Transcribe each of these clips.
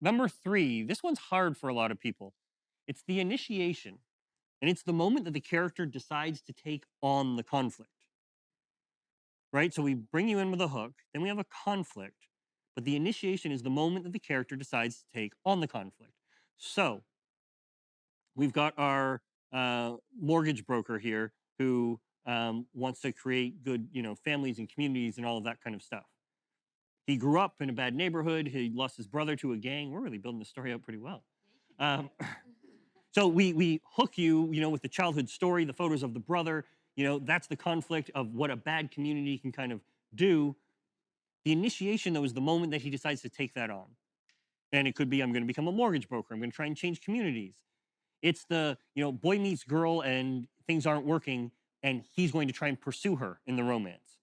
Number three, this one's hard for a lot of people. It's the initiation, and it's the moment that the character decides to take on the conflict, right? So we bring you in with a hook, then we have a conflict, but the initiation is the moment that the character decides to take on the conflict. So we've got our mortgage broker here who wants to create good, families and communities and all of that kind of stuff. He grew up in a bad neighborhood. He lost his brother to a gang. We're really building the story out pretty well. Um, so we hook you, with the childhood story, the photos of the brother. That's the conflict of what a bad community can kind of do. The initiation, though, is the moment that he decides to take that on. And it could be, I'm going to become a mortgage broker. I'm going to try and change communities. It's the, boy meets girl and things aren't working, and he's going to try and pursue her in the romance.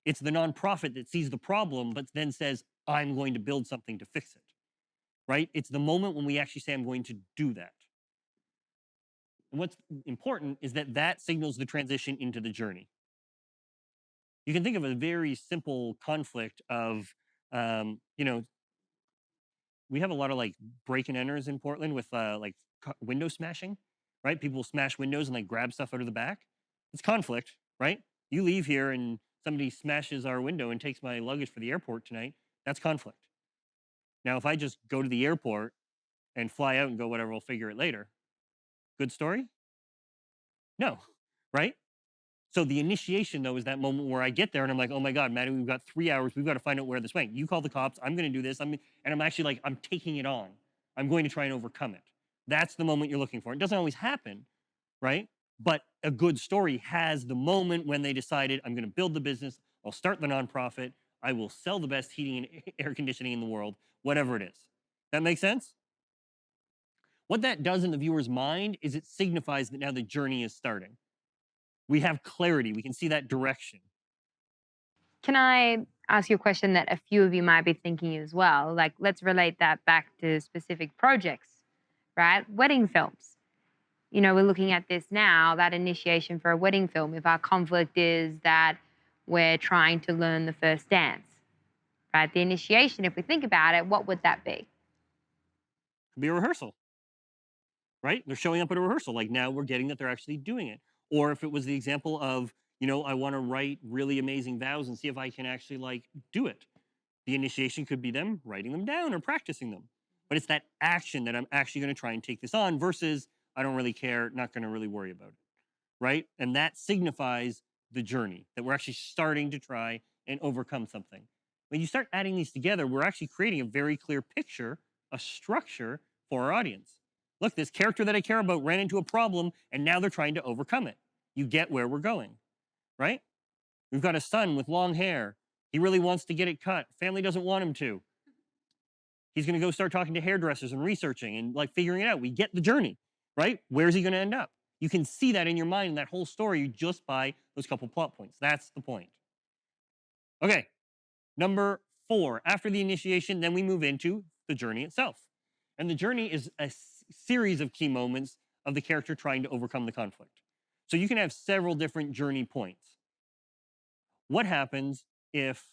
It's the nonprofit that sees the problem, but then says, I'm going to build something to fix it, right? It's the moment when we actually say, I'm going to do that. And what's important is that that signals the transition into the journey. You can think of a very simple conflict of, we have a lot of like break and enters in Portland with like window smashing, right? People smash windows and like grab stuff out of the back. It's conflict, right? You leave here and somebody smashes our window and takes my luggage for the airport tonight. That's conflict. Now, if I just go to the airport and fly out and go, whatever, we'll figure it later. Good story? No, right? So the initiation, though, is that moment where I get there and I'm like, oh my God, Maddie, we've got 3 hours. We've got to find out where this went. You call the cops. I'm going to do this. And I'm actually like, I'm taking it on. I'm going to try and overcome it. That's the moment you're looking for. It doesn't always happen, right? But a good story has the moment when they decided, I'm going to build the business. I'll start the nonprofit. I will sell the best heating and air conditioning in the world, whatever it is. That makes sense? What that does in the viewer's mind is it signifies that now the journey is starting. We have clarity. We can see that direction. Can I ask you a question that a few of you might be thinking as well? Like, let's relate that back to specific projects, right? Wedding films. We're looking at this now, that initiation for a wedding film. If our conflict is that we're trying to learn the first dance, right? The initiation, if we think about it, what would that be? Could be a rehearsal, right? They're showing up at a rehearsal. Like now we're getting that they're actually doing it. Or if it was the example of, I want to write really amazing vows and see if I can actually like do it. The initiation could be them writing them down or practicing them. But it's that action that I'm actually going to try and take this on versus I don't really care, not going to really worry about it, right? And that signifies the journey that we're actually starting to try and overcome something. When you start adding these together, we're actually creating a very clear picture, a structure for our audience. Look, this character that I care about ran into a problem and now they're trying to overcome it. You get where we're going, right? We've got a son with long hair. He really wants to get it cut. Family doesn't want him to. He's going to go start talking to hairdressers and researching and like figuring it out. We get the journey, right? Where's he going to end up? You can see that in your mind in that whole story just by those couple plot points. That's the point. Okay, number four. After the initiation, then we move into the journey itself. And the journey is a series of key moments of the character trying to overcome the conflict. So you can have several different journey points. What happens if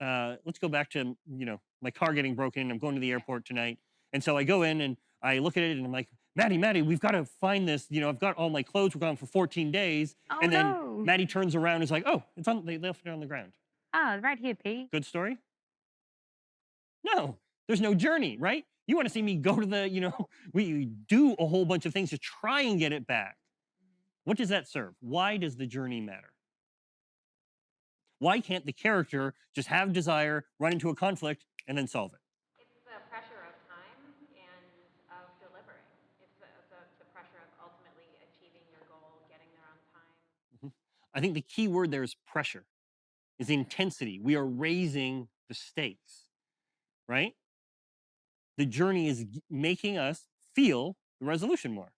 let's go back to my car getting broken and I'm going to the airport tonight, and so I go in and I look at it and I'm like, Maddie, we've got to find this. I've got all my clothes. We're gone for 14 days, Oh and then no. Maddie turns around and is like, oh, it's on. They left it on the ground. Oh, right here, P. Good story. No, there's no journey, right? You want to see me go to the, we do a whole bunch of things to try and get it back. What does that serve? Why does the journey matter? Why can't the character just have desire, run into a conflict, and then solve it? It's the pressure of time and of delivering. It's the pressure of ultimately achieving your goal, getting there on time. Mhm. I think the key word there is pressure, is intensity. We are raising the stakes, right? The journey is making us feel the resolution more.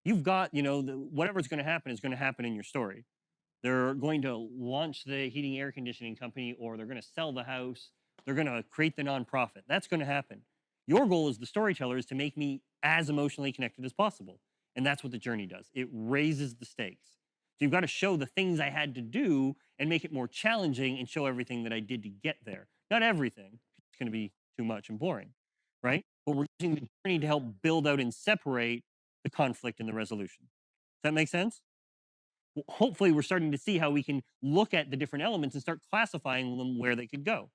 You've got, whatever's going to happen is going to happen in your story. They're going to launch the heating air conditioning company, or they're going to sell the house. They're going to create the nonprofit. That's going to happen. Your goal as the storyteller is to make me as emotionally connected as possible. And that's what the journey does. It raises the stakes. So you've got to show the things I had to do and make it more challenging and show everything that I did to get there. Not everything. It's going to be too much and boring, right? But we're using the journey to help build out and separate the conflict and the resolution. Does that make sense? Hopefully we're starting to see how we can look at the different elements and start classifying them where they could go,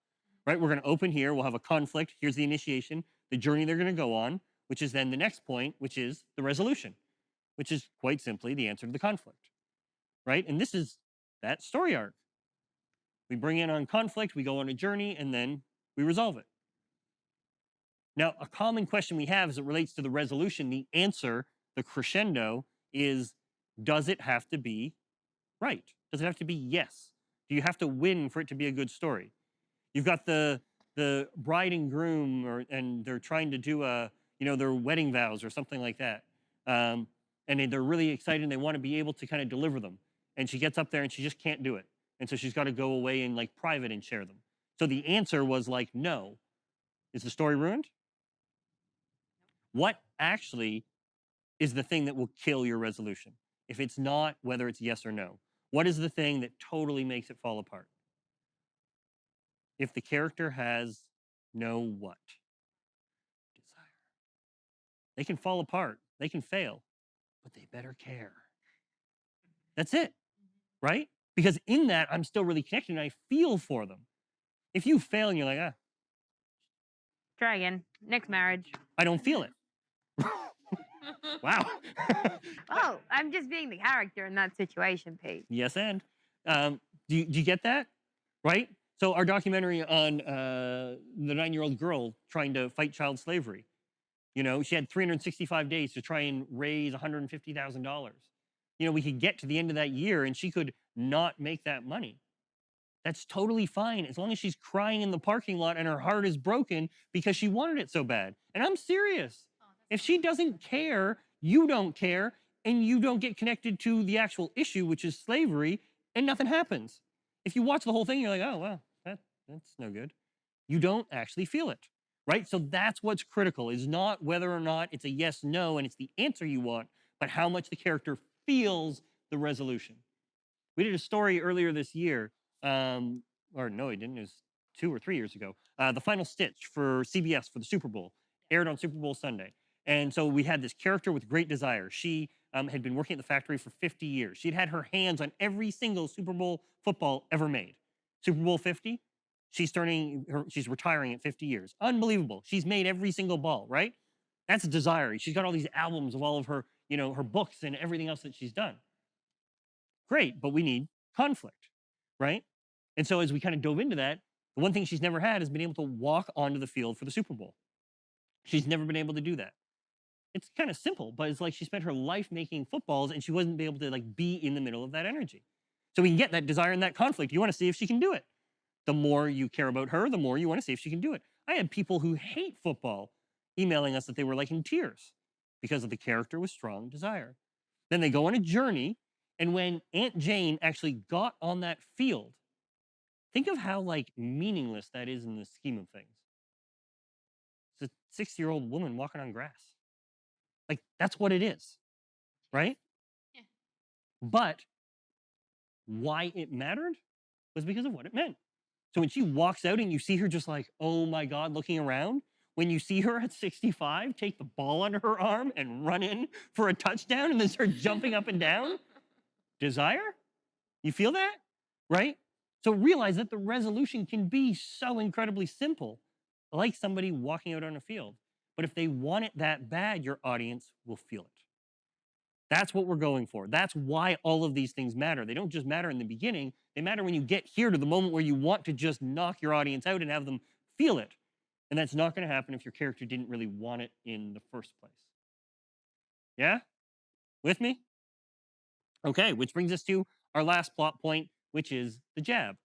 right? We're going to open here. We'll have a conflict. Here's the initiation, the journey they're going to go on, which is then the next point, which is the resolution, which is quite simply the answer to the conflict, right? And this is that story arc. We bring in on conflict, we go on a journey, and then we resolve it. Now, a common question we have as it relates to the resolution, the answer, the crescendo, is does it have to be right? Does it have to be yes? Do you have to win for it to be a good story? You've got the bride and groom, and they're trying to do their wedding vows or something like that, and they're really excited and they want to be able to kind of deliver them. And she gets up there and she just can't do it, and so she's got to go away and like private and share them. So the answer was like no. Is the story ruined? What actually is the thing that will kill your resolution? If it's not whether it's yes or no, what is the thing that totally makes it fall apart? If the character has no what? Desire. They can fall apart, they can fail, but they better care. That's it, right? Because in that, I'm still really connected and I feel for them. If you fail and you're like, Try again. Next marriage. I don't feel it. Wow. Oh, I'm just being the character in that situation, Pete. Yes, and do you get that? Right? So our documentary on the 9-year-old girl trying to fight child slavery, she had 365 days to try and raise $150,000. We could get to the end of that year and she could not make that money. That's totally fine as long as she's crying in the parking lot and her heart is broken because she wanted it so bad. And I'm serious. If she doesn't care, you don't care, and you don't get connected to the actual issue, which is slavery, and nothing happens. If you watch the whole thing, you're like, oh, well, that's no good. You don't actually feel it, right? So that's what's critical, is not whether or not it's a yes, no, and it's the answer you want, but how much the character feels the resolution. We did a story earlier this year, or no, we didn't. It was 2 or 3 years ago. The Final Stitch for CBS for the Super Bowl aired on Super Bowl Sunday. And so we had this character with great desire. She had been working at the factory for 50 years. She'd had her hands on every single Super Bowl football ever made. Super Bowl 50, she's retiring at 50 years. Unbelievable. She's made every single ball, right? That's desire. She's got all these albums of all of her, her books and everything else that she's done. Great, but we need conflict, right? And so as we kind of dove into that, the one thing she's never had is been able to walk onto the field for the Super Bowl. She's never been able to do that. It's kind of simple, but it's like she spent her life making footballs and she wasn't able to like be in the middle of that energy. So we can get that desire and that conflict. You want to see if she can do it. The more you care about her, the more you want to see if she can do it. I had people who hate football emailing us that they were like in tears because of the character with strong desire. Then they go on a journey, and when Aunt Jane actually got on that field, think of how like meaningless that is in the scheme of things. It's a 6-year-old woman walking on grass. Like, that's what it is, right? Yeah. But why it mattered was because of what it meant. So when she walks out and you see her just like, oh my God, looking around, when you see her at 65 take the ball under her arm and run in for a touchdown and then start jumping up and down, desire? You feel that, right? So realize that the resolution can be so incredibly simple, like somebody walking out on a field. But if they want it that bad, your audience will feel it. That's what we're going for. That's why all of these things matter. They don't just matter in the beginning. They matter when you get here to the moment where you want to just knock your audience out and have them feel it. And that's not going to happen if your character didn't really want it in the first place. Yeah? With me? Okay, which brings us to our last plot point, which is the jab.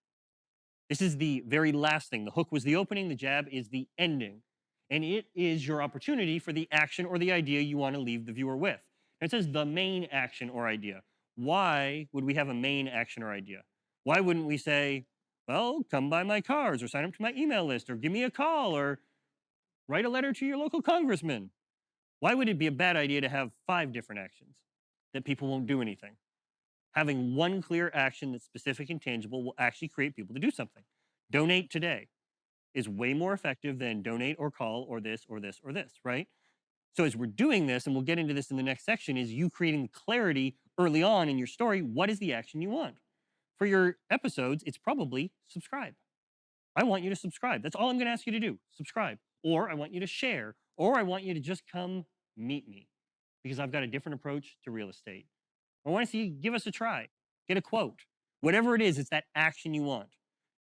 This is the very last thing. The hook was the opening, the jab is the ending. And it is your opportunity for the action or the idea you want to leave the viewer with. And it says the main action or idea. Why would we have a main action or idea? Why wouldn't we say, well, come buy my cars or sign up to my email list or give me a call or write a letter to your local congressman? Why would it be a bad idea to have 5 different actions that people won't do anything? Having one clear action that's specific and tangible will actually create people to do something. Donate today. is way more effective than donate or call or this or this or this, right? So as we're doing this, and we'll get into this in the next section, is you creating clarity early on in your story. What is the action you want? For your episodes, it's probably subscribe. I want you to subscribe. That's all I'm going to ask you to do. Subscribe. Or I want you to share. Or I want you to just come meet me because I've got a different approach to real estate. I want to see you give us a try. Get a quote. Whatever it is, it's that action you want.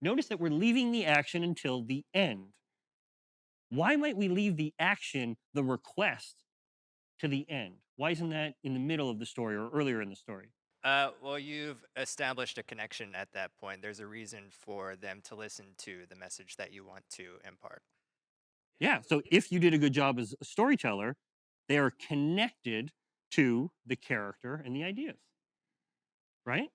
Notice that we're leaving the action until the end. Why might we leave the action, the request, to the end? Why isn't that in the middle of the story or earlier in the story? Well, you've established a connection at that point. There's a reason for them to listen to the message that you want to impart. Yeah. So if you did a good job as a storyteller, they are connected to the character and the ideas, right?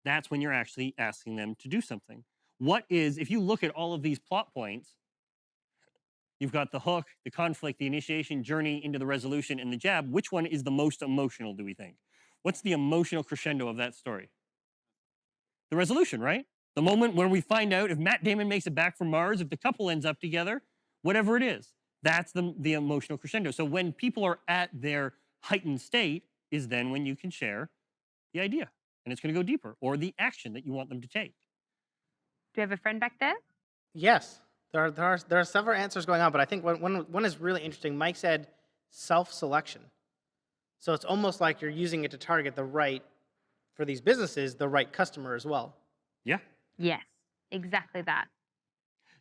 That's when you're actually asking them to do something. What is, if you look at all of these plot points, you've got the hook, the conflict, the initiation, journey into the resolution, and the jab. Which one is the most emotional, do we think? What's the emotional crescendo of that story? The resolution, right? The moment where we find out if Matt Damon makes it back from Mars, if the couple ends up together, whatever it is, that's the emotional crescendo. So when people are at their heightened state is then when you can share the idea. And it's going to go deeper, or the action that you want them to take. Do you have a friend back there? Yes, there are several answers going on, but I think one is really interesting. Mike said self-selection. So it's almost like you're using it to target for these businesses, the right customer as well. Yeah. Yes, exactly that.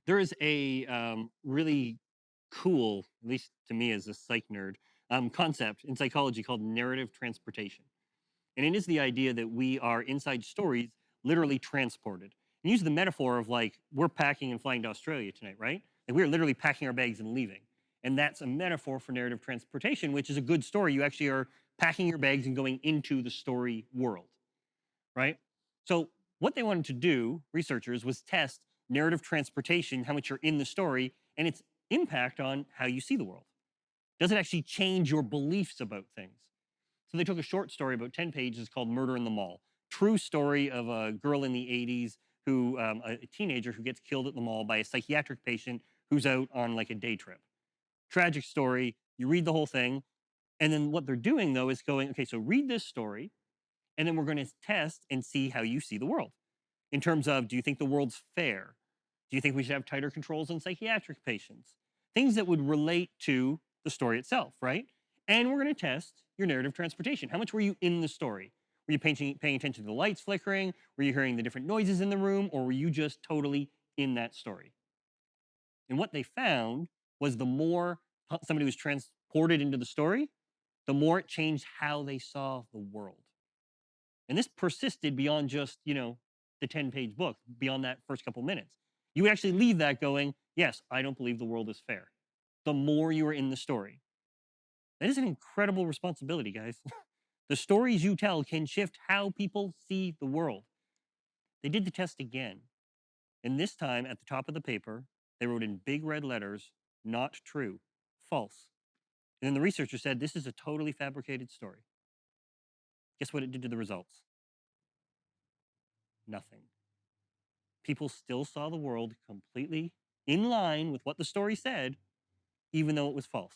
There is a really cool, at least to me as a psych nerd, concept in psychology called narrative transportation. And it is the idea that we are inside stories literally transported. And use the metaphor of like, we're packing and flying to Australia tonight, right? Like we're literally packing our bags and leaving. And that's a metaphor for narrative transportation, which is a good story. You actually are packing your bags and going into the story world, right? So what they wanted to do, researchers, was test narrative transportation, how much you're in the story, and its impact on how you see the world. Does it actually change your beliefs about things? So they took a short story about 10 pages called Murder in the Mall. True story of a girl in the 80s who, a teenager who gets killed at the mall by a psychiatric patient who's out on like a day trip. Tragic story. You read the whole thing. And then what they're doing though is going, okay, so read this story, and then we're going to test and see how you see the world. In terms of, do you think the world's fair? Do you think we should have tighter controls on psychiatric patients? Things that would relate to the story itself, right? And we're going to test your narrative transportation. How much were you in the story? Were you paying attention to the lights flickering? Were you hearing the different noises in the room? Or were you just totally in that story? And what they found was the more somebody was transported into the story, the more it changed how they saw the world. And this persisted beyond just, the 10-page book, beyond that first couple minutes. You would actually leave that going, yes, I don't believe the world is fair. The more you are in the story. That is an incredible responsibility, guys. The stories you tell can shift how people see the world. They did the test again. And this time, at the top of the paper, they wrote in big red letters, not true, false. And then the researcher said, this is a totally fabricated story. Guess what it did to the results? Nothing. People still saw the world completely in line with what the story said, even though it was false.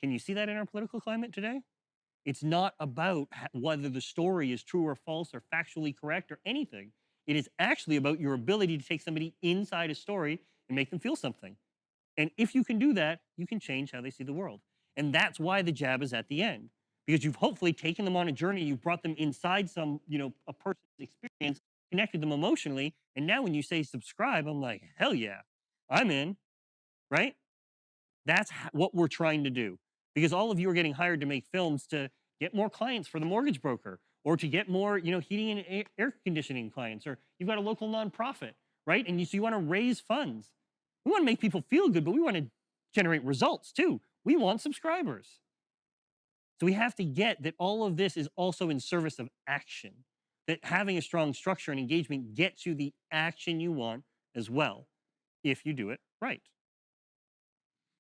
Can you see that in our political climate today? It's not about whether the story is true or false or factually correct or anything. It is actually about your ability to take somebody inside a story and make them feel something. And if you can do that, you can change how they see the world. And that's why the jab is at the end. Because you've hopefully taken them on a journey, you've brought them inside some, a person's experience, connected them emotionally. And now when you say subscribe, I'm like, hell yeah, I'm in, right? That's what we're trying to do. Because all of you are getting hired to make films to get more clients for the mortgage broker, or to get more, heating and air conditioning clients, or you've got a local nonprofit, right? And so you want to raise funds. We want to make people feel good, but we want to generate results too. We want subscribers. So we have to get that all of this is also in service of action, that having a strong structure and engagement gets you the action you want as well, if you do it right.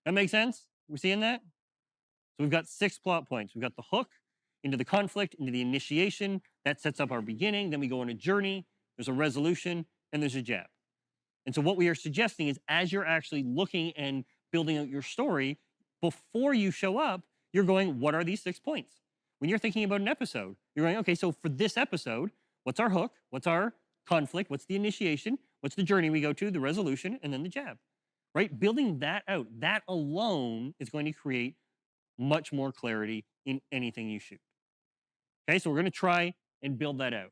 That makes sense? We're seeing that? So we've got 6 plot points. We've got the hook, into the conflict, into the initiation. That sets up our beginning. Then we go on a journey. There's a resolution, and there's a jab. And so what we are suggesting is as you're actually looking and building out your story, before you show up, you're going, what are these 6 points? When you're thinking about an episode, you're going, okay, so for this episode, what's our hook? What's our conflict? What's the initiation? What's the journey we go to, the resolution, and then the jab, right? Building that out, that alone is going to create much more clarity in anything you shoot. Okay, so we're going to try and build that out.